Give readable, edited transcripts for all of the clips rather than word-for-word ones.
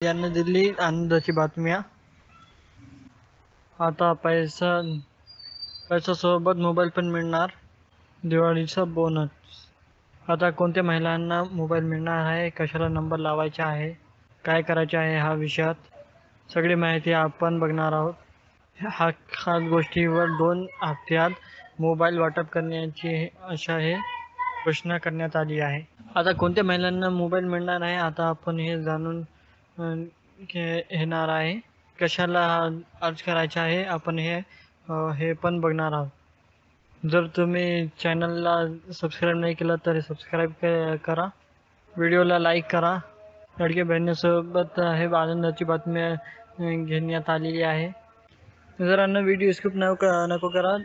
यांनी दिली आनंदाची बातमी. आता पैसा सोबत मोबाईल पण मिळणार, दिवाळीचा बोनस. आता कोणत्या महिलांना मोबाईल मिळणार आहे, कशाला नंबर लावायचा आहे, काय करायचे आहे, हा विषयात सगळी माहिती आपण बघणार आहोत. हा खास गोष्टीवर 2 हप्त्यात मोबाईल वाटप करण्याची अशा घोषणा करण्यात आली आहे. आता कोणत्या महिलांना मोबाईल मिळणार आहे, आता आपण हे जाणून घेणार आहे. कशाला अर्ज करायचा आहे, आपण हे पण बघणार आहोत. जर तुम्ही चॅनलला सबस्क्राईब नाही केलं तर सबस्क्राईब करा, व्हिडिओला लाईक करा. लाडक्या बहिणीसोबत हे आनंदाची बातमी घेण्यात आलेली आहे. मित्रांनो, व्हिडिओ स्किप नको करा.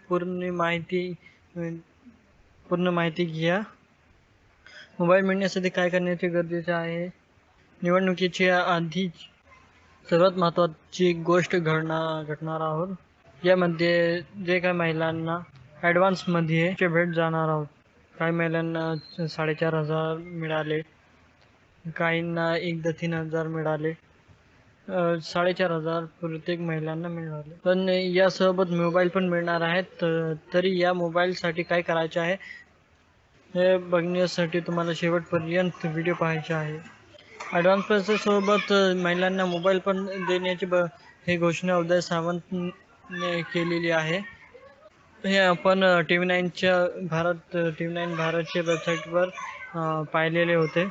पूर्ण माहिती घ्या. मोबाईल मिळण्यासाठी काय करण्याचे गरजेचे आहे. निवडणुकीच्या आधी सर्वात महत्त्वाची गोष्ट घडणार आहोत. यामध्ये जे काही महिलांना ॲडव्हान्समध्ये भेट जाणार आहोत. काही महिलांना 4,500 मिळाले, काहींना एकदा 3,000 मिळाले. 4,500 प्रत्येक महिलांना मिळाले. पण यासोबत मोबाईल पण मिळणार आहेत. तरी या मोबाईलसाठी काय करायचे आहे हे बघण्यासाठी तुम्हाला शेवटपर्यंत व्हिडिओ पाहायचा आहे. ॲडव्हान्स पैशासोबत महिलांना मोबाईल पण देण्याची ही घोषणा उदय सामंतने केलेली आहे. हे आपण TV9 भारतच्या वेबसाईटवर पाहिलेले होते.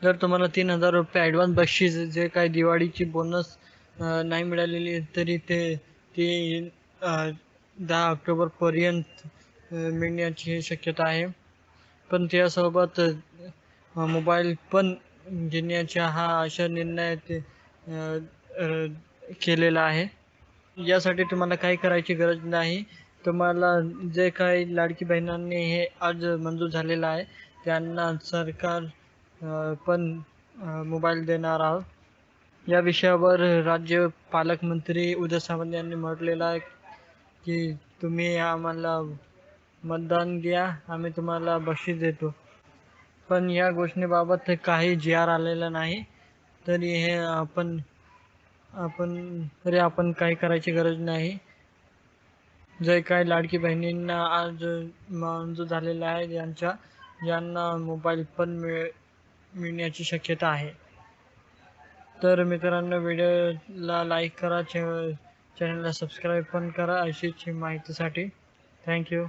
जर तुम्हाला 3,000 रुपये ॲडव्हान्स बक्षीस जे काही दिवाळीची बोनस नाही मिळालेली तरी ते 10 ऑक्टोबरपर्यंत मिळण्याची शक्यता आहे. पण त्यासोबत मोबाईल पण घेण्याचा हा अशा निर्णय केलेला आहे. यासाठी तुम्हाला काही करायची गरज नाही. तुम्हाला जे काही लाडकी बहिणांनी हे आज मंजूर झालेलं आहे त्यांना सरकार पण मोबाईल देणार आहोत. या विषयावर राज्य पालकमंत्री उदय सामंत यांनी म्हटलेलं आहे की तुम्ही आम्हाला मतदान द्या, आम्ही तुम्हाला बक्षीस देतो. पण या घोषणेबाबत काही जी.आर आलेला नाही. तरी आपण काही करायची गरज नाही. जे काही लाडकी बहिणींना आज मंजूर झालेलं आहे यांना मोबाईल पण मिळण्याची शक्यता आहे. तर मित्रांनो, व्हिडिओला लाईक करा, चॅनलला सबस्क्राईब पण करा अशीच माहितीसाठी. थँक्यू.